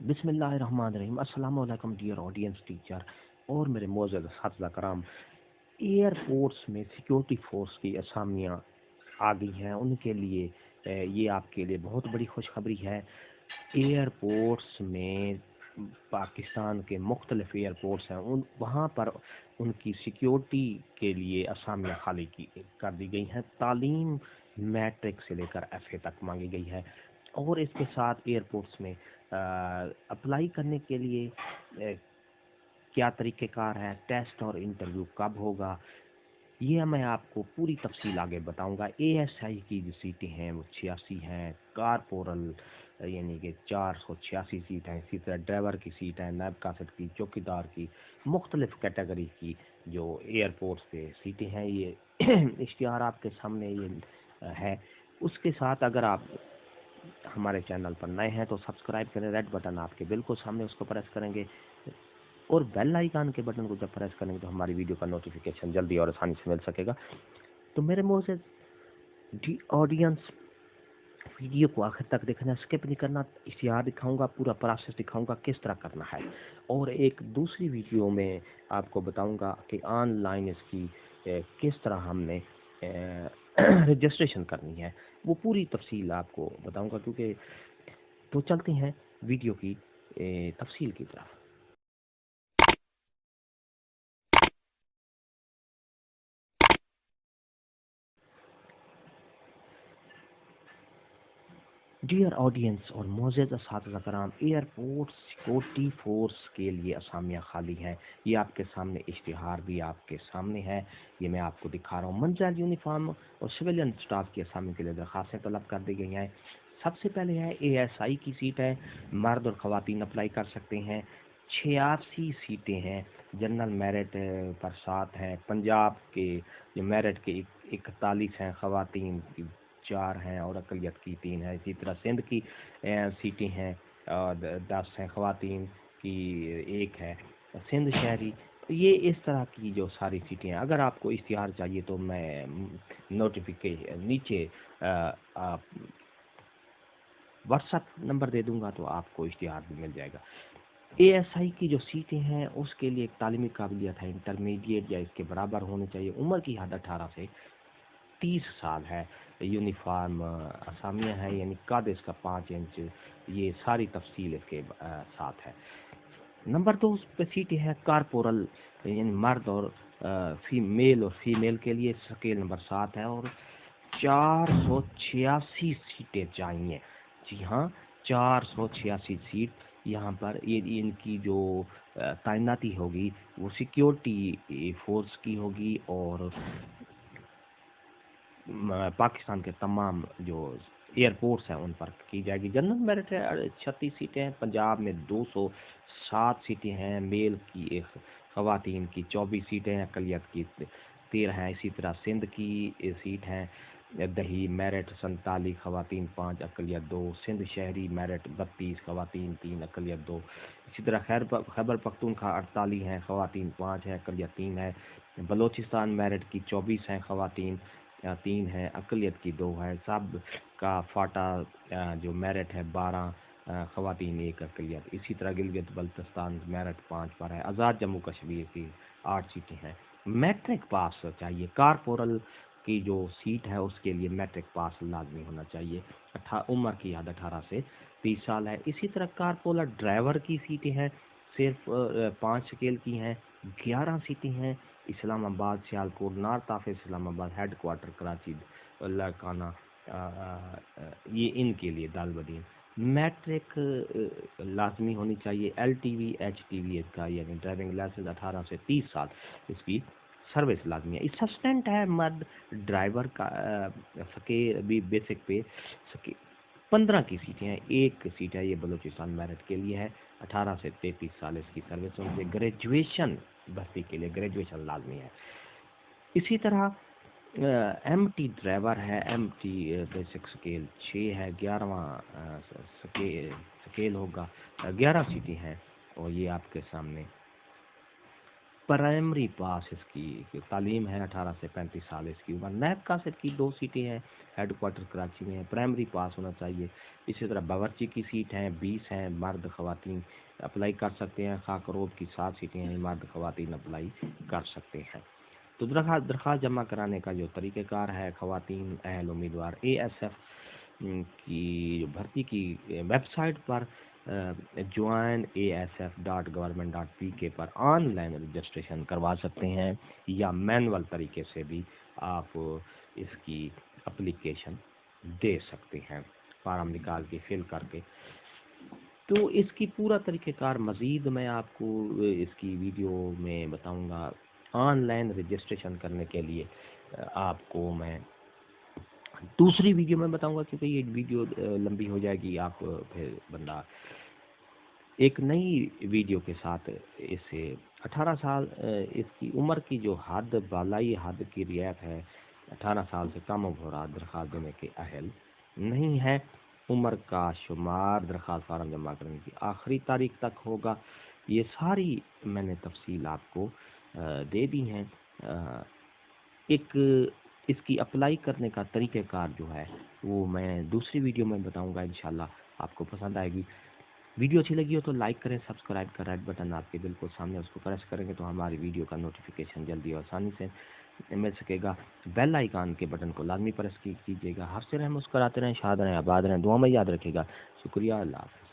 बिस्मिल्लाहिर्रहमानिर्रहीम। अस्सलाम वालेकुम डियर ऑडियंस, टीचर और मेरे मोअज़्ज़ज़ अस्हाब कराम। एयरपोर्ट्स में सिक्योरिटी फोर्स की असामियाँ आ गई हैं, उनके लिए ये आपके लिए बहुत बड़ी खुशखबरी है। एयरपोर्ट्स में पाकिस्तान के मुख्तलिफ एयरपोर्ट्स हैं, उन वहाँ पर उनकी सिक्योरिटी के लिए असामियाँ खाली कर दी गई हैं। तालीम मैट्रिक से लेकर FA तक मांगी गई है और इसके साथ एयरपोर्ट्स में अप्लाई करने के लिए क्या तरीक़ेकार है, टेस्ट और इंटरव्यू कब होगा, ये मैं आपको पूरी तफसील आगे बताऊंगा। ASI की जो सीटें हैं वो 86 हैं, कारपोरल यानी कि 486 सीट हैं, इसी तरह ड्राइवर की सीट है, नायब कासिद की, चौकीदार की, मुख्तलिफ कैटेगरी की जो एयरपोर्ट्स पे सीटें हैं। ये इश्तिहार आपके सामने ये है। उसके साथ अगर आप हमारे चैनल पर नए हैं तो सब्सक्राइब करें, रेड बटन आपके बिल्कुल सामने, उसको प्रेस करेंगे और बेल आइकन के बटन को जब प्रेस करेंगे तो हमारी वीडियो का नोटिफिकेशन जल्दी और आसानी से मिल सकेगा। तो मेरे मोअज़्ज़ज़ डी ऑडियंस, वीडियो को आखिर तक देखना, स्किप नहीं करना। इश्तिहार दिखाऊंगा, पूरा प्रोसेस दिखाऊंगा किस तरह करना है, और एक दूसरी वीडियो में आपको बताऊंगा कि ऑनलाइन इसकी किस तरह हमने रजिस्ट्रेशन करनी है, वो पूरी तफसील आपको बताऊंगा। क्योंकि तो चलते हैं वीडियो की तफसील की तरफ। डियर ऑडियंस और मोअज़्ज़ज़ अस्हाब कराम, एयरपोर्ट सिक्योरिटी फोर्स के लिए असामियाँ खाली हैं। ये आपके सामने इश्तिहार भी आपके सामने है, ये मैं आपको दिखा रहा हूँ। मंजर यूनिफॉर्म और सिविलियन स्टाफ की असामी के लिए दरख्वास्तें तलब कर दी गई हैं। सबसे पहले है ASI की सीट है, मर्द और ख़वातीन अप्लाई कर सकते हैं। 86 सीटें हैं, जनरल मेरिट पर 7 हैं। पंजाब के जो मेरिट के 41 हैं, ख़वातीन की 4 हैं और अक़लियत की 3 है। इसी तरह सिंध की सीटें हैं और 10 हैं, ख़वातीन की 1 है। सिंध शहरी, ये इस तरह की जो सारी सीटें हैं। अगर आपको इश्तिहार चाहिए तो मैं नोटिफिकेशन नीचे आप व्हाट्सएप नंबर दे दूंगा तो आपको इश्तिहार भी मिल जाएगा। ASI की जो सीटें हैं उसके लिए एक तालीमी काबिलियत है, इंटरमीडिएट या इसके बराबर होनी चाहिए। उम्र की हद 18 से 30 साल है। यूनिफॉर्म असामियाँ है, यानी कद इसका 5 इंच, ये सारी तफसील इसके साथ है। नंबर 2 पे सीटें हैं कारपोरल, यानी मर्द और मेल और फीमेल के लिए, स्केल नंबर 7 है और 486 सीटें चाहिए। जी हाँ, 486 सीट यहाँ पर। ये इनकी जो तैनाती होगी वो सिक्योरिटी फोर्स की होगी और पाकिस्तान के तमाम जो एयरपोर्ट्स हैं उन पर की जाएगी। जनरल मेरिट है 36 सीटें हैं। पंजाब में 207 सीटें हैं, मेल की 1, ख़वातीन की 24 सीटें हैं, अक़लियत की 13 हैं। इसी तरह सिंध की सीट हैं, दही मेरिट 47, ख़वातीन 5, अक़लियत 2। सिंध शहरी मेरिट 32, ख़वातीन 3, अक़लियत 2। इसी तरह खैबर पख्तूनख्वा 48 हैं, ख़वातीन 5 है, अक़लियत 3 है। बलोचिस्तान मेरिट की 24 हैं, ख़वातीन 3 है, अक़लियत की 2 है। सब का फाटा जो मेरिट है 12, ख़वातीन 1, अक़लियत। इसी तरह गिलगित बल्तिस्तान मेरिट 5 पर है। आज़ाद जम्मू कश्मीर की 8 सीटें हैं। मैट्रिक पास चाहिए। कारपोरल की जो सीट है उसके लिए मैट्रिक पास लाजमी होना चाहिए। उम्र की हद 18 से 30 साल है। इसी तरह कारपोरल ड्राइवर की सीटें हैं, सिर्फ 5 स्केल की हैं, 11 सीटें हैं। Islamabad, Sialkot, north of Islamabad, head quarter Karachi, Larkana, ये इनके लिए दालबदीन। मैट्रिक लाजमी होनी चाहिए। LTV HTV इसका यानी ड्राइविंग लाइसेंस 18 से 30 साल इसकी सर्विस लाजमी है। सस्टेंट है मर्द ड्राइवर का सके भी बेसिक पे सके 15 की सीटें हैं। 1 सीट है, ये बलूचिस्तान मेरिट के लिए है। 18 से 33 साल इसकी सर्विस। उनसे ग्रेजुएशन भर्ती के लिए ग्रेजुएशन लाजमी है। इसी तरह MT ड्राइवर है, MT बेसिक स्केल 6 है, 11वां स्केल होगा, 11 सीटें हैं और ये आपके सामने प्राइमरी पास इसकी तालीम है, 18 से 35 साल इसकी उम्र। नायब कासिद की 2 सीटें हैं, हेड क्वार्टर कराची में है, प्राइमरी पास होना चाहिए। इसी तरह बावर्ची की सीट हैं, 20 हैं, मर्द ख़वातीन अप्लाई कर सकते हैं। खकरोब की 7 सीटें हैं, मर्द ख़वातीन अप्लाई कर सकते हैं। तो दरख्वास्त जमा कराने का जो तरीक़ेकार है, ख़वातीन अहल उम्मीदवार ASF की जो भर्ती की वेबसाइट पर joinasf.government.pk पर ऑनलाइन रजिस्ट्रेशन करवा सकते हैं, या मैनुअल तरीके से भी आप इसकी एप्लीकेशन दे सकते हैं, फार्म निकाल के फिल करके। तो इसकी पूरा तरीक़ेकार मज़ीद मैं आपको इसकी वीडियो में बताऊंगा। ऑनलाइन रजिस्ट्रेशन करने के लिए आपको मैं दूसरी वीडियो में बताऊंगा, क्योंकि ये वीडियो लंबी हो जाएगी, आप फिर बंदा एक नई वीडियो के साथ इसे 18 साल इसकी उम्र की जो हद बालाई हद की रियायत है, 18 साल से कम अफराद दरख्वास्त देने के अहल नहीं है। उम्र का शुमार दरख्वास्त फार्म जमा करने की आखिरी तारीख तक होगा। ये सारी मैंने तफसील आपको दे दी हैं। एक इसकी अप्लाई करने का तरीक़ेकार जो है वो मैं दूसरी वीडियो में बताऊंगा, इंशाल्लाह आपको पसंद आएगी। वीडियो अच्छी लगी हो तो लाइक करें, सब्सक्राइब का रेड बटन आपके बिल्कुल सामने, उसको प्रेस करेंगे तो हमारी वीडियो का नोटिफिकेशन जल्दी और आसानी से मिल सकेगा। बेल आइकन के बटन को लाजमी प्रेस कीजिएगा। हंसते रहें, मुस्कुराते रहें, शाद रहें, आबाद रहें, दुआ में याद रखिएगा। शुक्रिया, अल्लाह हाफ़िज़।